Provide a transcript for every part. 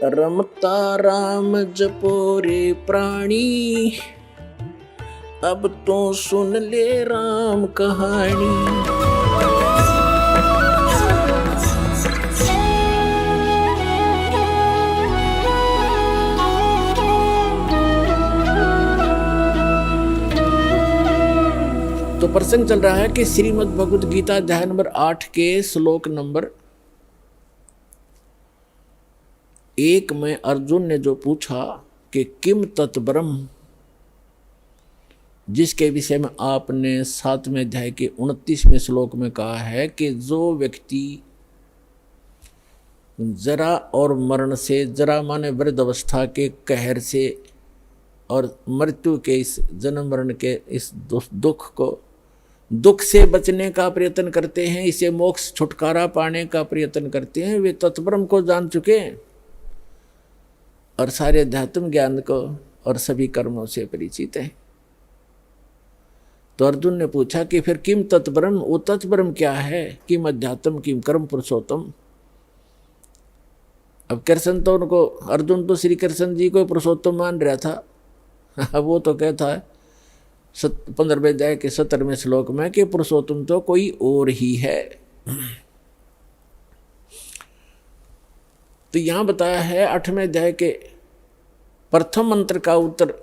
रमता राम जपो रे प्राणी, अब तो सुन ले राम कहानी। तो प्रसंग चल रहा है कि श्रीमद् भगवद गीता अध्याय नंबर 8 के श्लोक नंबर 1 में अर्जुन ने जो पूछा कि किम तत् ब्रह्म, जिसके विषय में आपने 7वें अध्याय के 29वें श्लोक में कहा है कि जो व्यक्ति जरा और मरण से, जरा माने वृद्ध अवस्था के कहर से और मृत्यु के इस जन्म मरण के इस दुख से बचने का प्रयत्न करते हैं, इसे मोक्ष छुटकारा पाने का प्रयत्न करते हैं, वे तत्ब्रह्म को जान चुके हैं और सारे अध्यात्म ज्ञान को और सभी कर्मों से परिचित हैं। तो अर्जुन ने पूछा कि फिर किम तत्ब्रह्म, वो तत्ब्रह्म क्या है? किम अध्यात्म किम कर्म पुरुषोत्तम। अब कृष्ण तो उनको, अर्जुन तो श्री कृष्ण जी को पुरुषोत्तम मान रहा था। अब वो तो कहता है 15वें अध्याय के 17वें श्लोक में कि पुरुषोत्तम तो कोई और ही है। तो यहां बताया है 8वें अध्याय के प्रथम मंत्र का उत्तर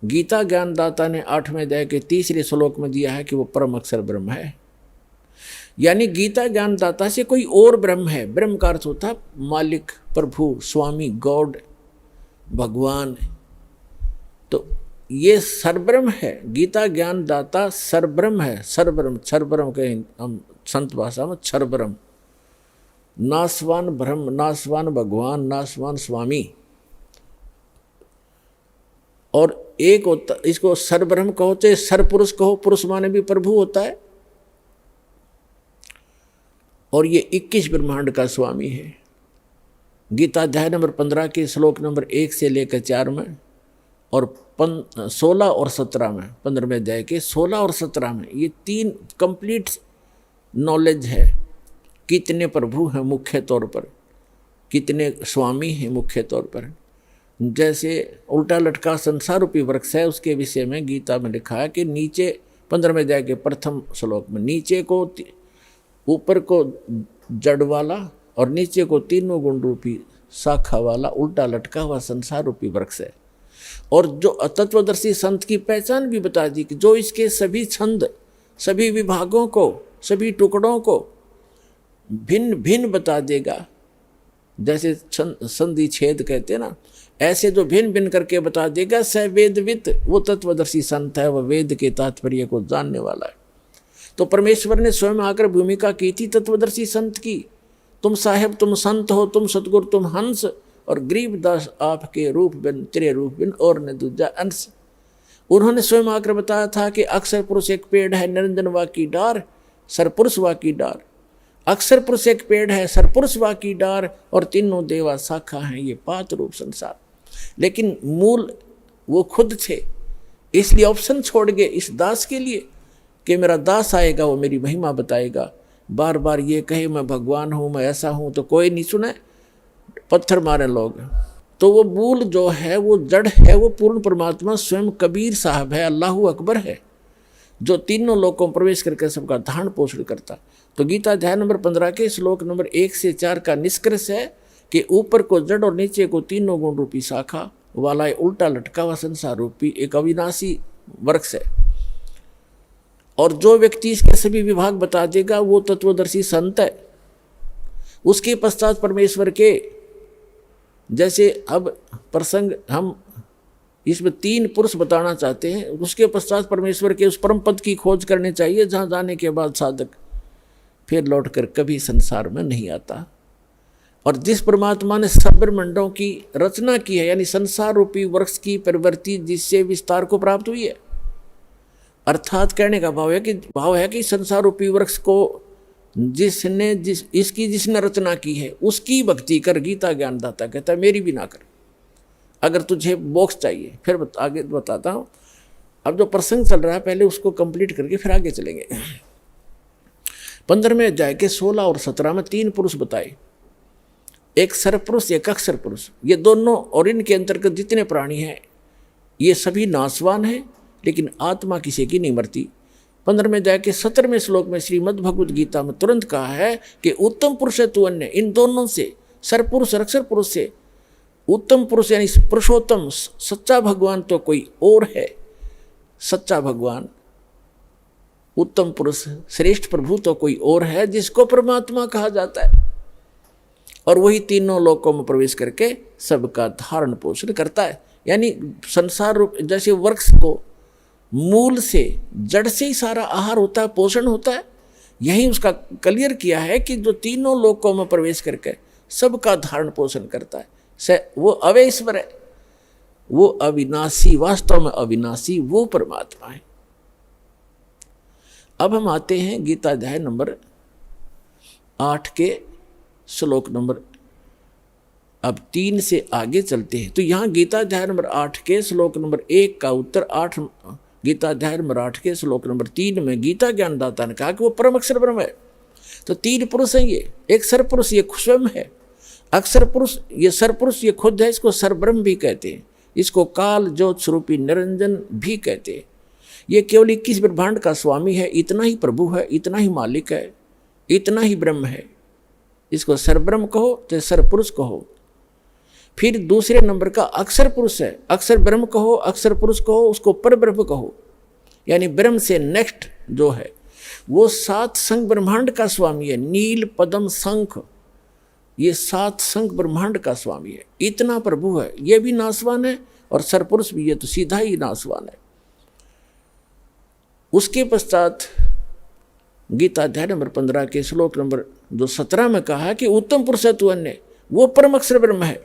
गीता ज्ञानदाता ने 8वें अध्याय के 3रे श्लोक में दिया है कि वो परम अक्षर ब्रह्म है। यानी गीता ज्ञानदाता से कोई और ब्रह्म है। ब्रह्म का अर्थ होता मालिक, प्रभु, स्वामी, गॉड, भगवान। तो ये सरब्रह्म है। गीता ज्ञानदाता सरब्रह्म है। सरब्रह्म, सरब्रह्म के हम संत भाषा में सरब्रह्म, नासवान ब्रह्म, नासवान भगवान, नासवान स्वामी। और एक होता, इसको सरब्रह्म कहो चाहे सरपुरुष कहो, पुरुष माने भी प्रभु होता है। और ये 21 ब्रह्मांड का स्वामी है। गीता अध्याय नंबर 15 के श्लोक नंबर 1 से लेकर 4 में और 16 और 17 में, 15वें अध्याय के 16 और 17 में ये 3 कंप्लीट नॉलेज है। कितने प्रभु हैं मुख्य तौर पर, कितने स्वामी हैं मुख्य तौर पर। जैसे उल्टा लटका संसार रूपी वृक्ष है, उसके विषय में गीता में लिखा है कि नीचे 15वें अध्याय के प्रथम श्लोक में नीचे को, ऊपर को जड़ वाला और नीचे को तीनों गुण रूपी शाखा वाला उल्टा लटका हुआ संसार रूपी वृक्ष है। और जो तत्वदर्शी संत की पहचान भी बता दी कि जो इसके सभी छंद, सभी विभागों को, सभी टुकड़ों को भिन्न भिन्न बता देगा। जैसे संधि छेद कहते हैं ना, ऐसे जो भिन्न भिन्न करके बता देगा। स वेदवित, वो तत्वदर्शी संत है, वह वेद के तात्पर्य को जानने वाला है। तो परमेश्वर ने स्वयं आकर भूमिका की थी तत्वदर्शी संत की। तुम साहेब, तुम संत हो, तुम सतगुरु, तुम हंस, और गरीबदास आपके रूप बिन, तेरे रूप बिन और न दूजा अंश। उन्होंने स्वयं आकर बताया था कि अक्षर पुरुष एक पेड़ है, निरंजन वा की डार, सरपुरुष वा की डार। अक्षर पुरुष एक पेड़ है, सरपुरुष वा की डार, और तीनों देवा शाखा हैं ये पात रूप संसार। लेकिन मूल वो खुद थे, इसलिए ऑप्शन छोड़ गए इस दास के लिए कि मेरा दास आएगा, वो मेरी महिमा बताएगा। बार बार ये कहे मैं भगवान हूँ, मैं ऐसा हूँ, तो कोई नहीं सुने, पत्थर मारे लोग। तो वो मूल जो है, वो जड़ है, वो पूर्ण परमात्मा स्वयं कबीर साहब है, अल्लाह अकबर है, जो तीनों लोगों में प्रवेश करके सबका धारण पोषण करता। तो गीता अध्याय नंबर 15 के श्लोक नंबर 1 से 4 का निष्कर्ष है कि ऊपर को जड़ और नीचे को तीनों गुण रूपी शाखा वाला उल्टा लटका हुआ संसार रूपी एक अविनाशी वृक्ष है। और जो व्यक्ति इसके सभी विभाग बता देगा वो तत्वदर्शी संत है। उसके पश्चात परमेश्वर के, जैसे अब प्रसंग हम इसमें 3 पुरुष बताना चाहते हैं, उसके पश्चात परमेश्वर के उस परम पद की खोज करनी चाहिए जहाँ जाने के बाद साधक फिर लौटकर कभी संसार में नहीं आता। और जिस परमात्मा ने सब ब्रह्मांडों की रचना की है, यानी संसार रूपी वृक्ष की प्रवृत्ति जिससे विस्तार को प्राप्त हुई है, अर्थात कहने का भाव है कि संसार रूपी वृक्ष को जिसने रचना की है उसकी भक्ति कर। गीता ज्ञानदाता कहता है मेरी भी ना कर, अगर तुझे मोक्ष चाहिए। फिर आगे बताता हूँ। अब जो प्रसंग चल रहा है पहले उसको कंप्लीट करके फिर आगे चलेंगे। 15वें अध्याय के 16 और 17 में 3 पुरुष बताए। एक सरपुरुष एक अक्षर पुरुष, ये दोनों और इनके अंतर्गत जितने प्राणी हैं ये सभी नाशवान हैं, लेकिन आत्मा किसी की नहीं मरती। 15वें अध्याय के 17वें श्लोक में श्रीमद् भगवद गीता में तुरंत कहा है कि उत्तम पुरुष है तू अन्य, इन दोनों से, सरपुरुष और अक्षर पुरुष से उत्तम पुरुष यानी पुरुषोत्तम सच्चा भगवान तो कोई और है। सच्चा भगवान उत्तम पुरुष श्रेष्ठ प्रभु तो कोई और है जिसको परमात्मा कहा जाता है, और वही तीनों लोकों में प्रवेश करके सबका धारण पोषण करता है। यानी संसार रूप जैसे वृक्ष को मूल से जड़ से ही सारा आहार होता है, पोषण होता है, यही उसका क्लियर किया है कि जो तीनों लोकों में प्रवेश करके सबका धारण पोषण करता है वो अवैश्वर है, वो अविनाशी, वास्तव में अविनाशी वो परमात्मा है। अब हम आते हैं गीता अध्याय नंबर 8 के श्लोक नंबर, अब 3 से आगे चलते हैं। तो यहाँ गीता अध्याय नंबर 8 के श्लोक नंबर 1 का उत्तर 8, गीता अध्याय नंबर 8 के श्लोक नंबर 3 में गीता ज्ञानदाता ने कहा कि वो परम अक्षर ब्रह्म है। तो 3 पुरुष हैं ये, एक सरपुरुष ये स्वयं है, अक्षर पुरुष ये सरपुरुष ये खुद है, इसको सरब्रह्म भी कहते हैं, इसको काल ज्योत स्वरूपी निरंजन भी कहते हैं। ये केवल 21 ब्रह्मांड का स्वामी है, इतना ही प्रभु है, इतना ही मालिक है, इतना ही ब्रह्म है, इसको सरब्रह्म कहो तो सरपुरुष कहो। फिर दूसरे नंबर का अक्षर पुरुष है, अक्षर ब्रह्म कहो, अक्षर पुरुष कहो, उसको पर ब्रह्म कहो, यानी ब्रह्म से नेक्स्ट जो है वो 7 संघ ब्रह्मांड का स्वामी है, नील पद्म शंख, ये 7 संघ ब्रह्मांड का स्वामी है, इतना प्रभु है, ये भी नाशवान है, और सरपुरुष भी ये तो सीधा ही नाशवान है। उसके पश्चात गीता अध्याय नंबर 15 के श्लोक नंबर जो 17 में कहा कि उत्तम पुरुष है तू अन्य, वो परम अक्षर ब्रह्म है।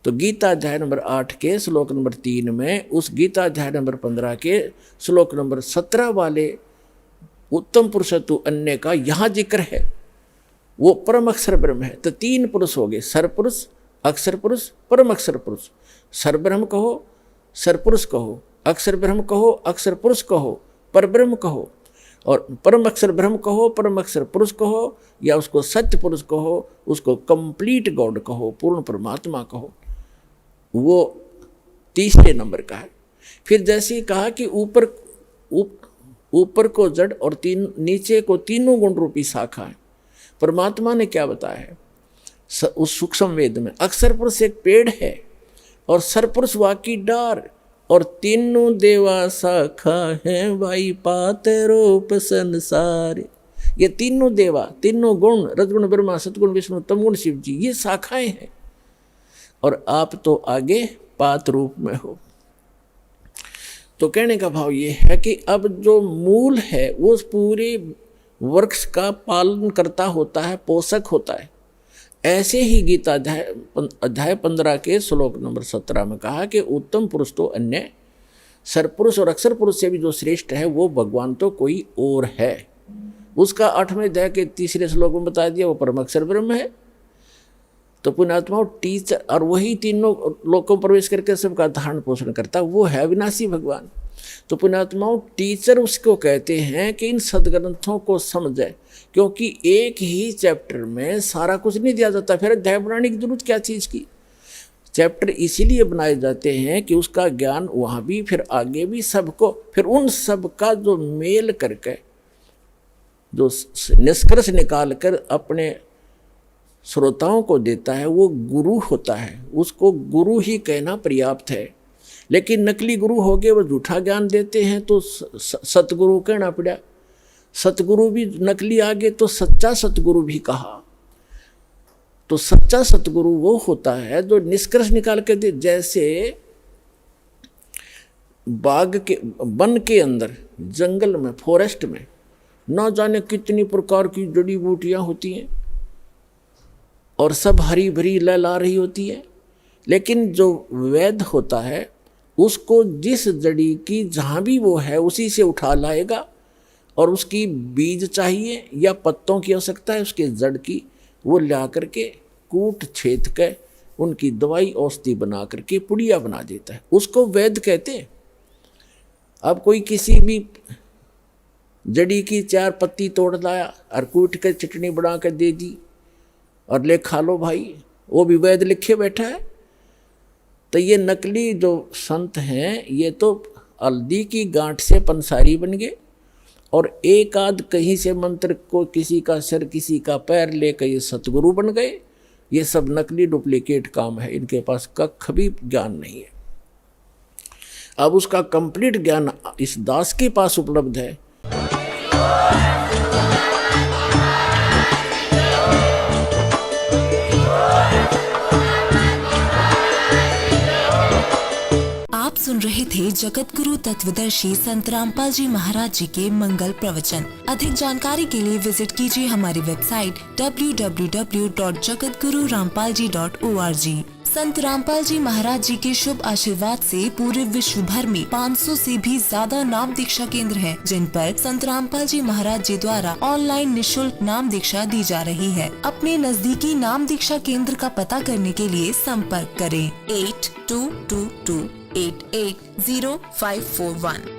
तो गीता अध्याय नंबर 8 के श्लोक नंबर 3 में उस गीता अध्याय नंबर 15 के श्लोक नंबर 17 वाले उत्तम पुरुष है तू अन्य का यहाँ जिक्र है, वो परम अक्षर ब्रह्म है। तो 3 पुरुष हो गए, सरपुरुष, अक्षर पुरुष, परम अक्षर पुरुष। सरब्रह्म कहो, सरपुरुष कहो, अक्षर ब्रह्म कहो, अक्षर पुरुष कहो, परब्रह्म कहो, और परम अक्षर ब्रह्म कहो, परम अक्षर पुरुष कहो, या उसको सत्य पुरुष कहो, उसको कंप्लीट गॉड कहो, पूर्ण परमात्मा कहो, वो तीसरे नंबर का है। फिर जैसे ही कहा कि ऊपर को जड़ और नीचे को तीनों गुण रूपी शाखा है, परमात्मा ने क्या बताया है उस सूक्ष्म वेद में, अक्षर पुरुष एक पेड़ है और सरपुरुष वाकी डार, और तीनों देवा शाखा है भाई पात रूप संसार। ये तीनों देवा, तीनों गुण, रजगुण ब्रह्मा, सतगुण विष्णु, तमगुण शिव जी, ये शाखाएं हैं, और आप तो आगे पात रूप में हो। तो कहने का भाव ये है कि अब जो मूल है वो उस पूरे वृक्ष का पालन करता होता है, पोषक होता है। ऐसे ही गीता अध्याय 15 के श्लोक नंबर 17 में कहा कि उत्तम पुरुष तो अन्य, सरपुरुष और अक्षर पुरुष से भी जो श्रेष्ठ है वो भगवान तो कोई और है। उसका 8वें अध्याय के 3 श्लोक में बता दिया वो परम अक्षर ब्रह्म है। तो पुण्यात्माओं टीचर, और वही तीनों लोकों प्रवेश करके सबका धारण पोषण करता, वो है अविनाशी भगवान। तो पुण्यात्माओं टीचर उसको कहते हैं कि इन सदग्रंथों को समझे, क्योंकि एक ही चैप्टर में सारा कुछ नहीं दिया जाता, फिर अध्याय बनाने की जरूरत क्या चीज़ की। चैप्टर इसीलिए बनाए जाते हैं कि उसका ज्ञान वहाँ भी फिर आगे भी सबको, फिर उन सब का जो मेल करके जो निष्कर्ष निकाल कर अपने श्रोताओं को देता है वो गुरु होता है, उसको गुरु ही कहना पर्याप्त है। लेकिन नकली गुरु हो गए, वो झूठा ज्ञान देते हैं तो सतगुरु कहना पड़ा। सतगुरु भी नकली आ गए तो सच्चा सतगुरु भी कहा। तो सच्चा सतगुरु वो होता है जो निष्कर्ष निकाल के दे। जैसे बाग के, वन के अंदर, जंगल में, फॉरेस्ट में न जाने कितनी प्रकार की जड़ी बूटियाँ होती हैं और सब हरी भरी लहला रही होती है, लेकिन जो वैद्य होता है उसको जिस जड़ी की जहाँ भी वो है उसी से उठा लाएगा, और उसकी बीज चाहिए या पत्तों की आवश्यकता है उसके जड़ की, वो ला करके कूट छेद के उनकी दवाई औषधि बना करके पुड़िया बना देता है, उसको वैद्य कहते हैं। अब कोई किसी भी जड़ी की 4 पत्ती तोड़ लाया और कूट कर चटनी बना कर दे दी, और ले खा लो भाई, वो भी वैद लिखे बैठा है। तो ये नकली जो संत हैं ये तो हल्दी की गांठ से पंसारी बन गए, और एक आध कहीं से मंत्र को किसी का सिर किसी का पैर लेकर ये सतगुरु बन गए। ये सब नकली डुप्लीकेट काम है, इनके पास कख भी ज्ञान नहीं है। अब उसका कंप्लीट ज्ञान इस दास के पास उपलब्ध है। आप सुन रहे थे जगत गुरु तत्वदर्शी संत रामपाल जी महाराज जी के मंगल प्रवचन। अधिक जानकारी के लिए विजिट कीजिए हमारी वेबसाइट www.jagatgururampalji.org। संत रामपाल जी महाराज जी के शुभ आशीर्वाद से पूरे विश्व भर में 500 से भी ज्यादा नाम दीक्षा केंद्र हैं, जिन पर संत रामपाल जी महाराज जी द्वारा ऑनलाइन निशुल्क नाम दीक्षा दी जा रही है। अपने नजदीकी नाम दीक्षा केंद्र का पता करने के लिए संपर्क करें 8222880541।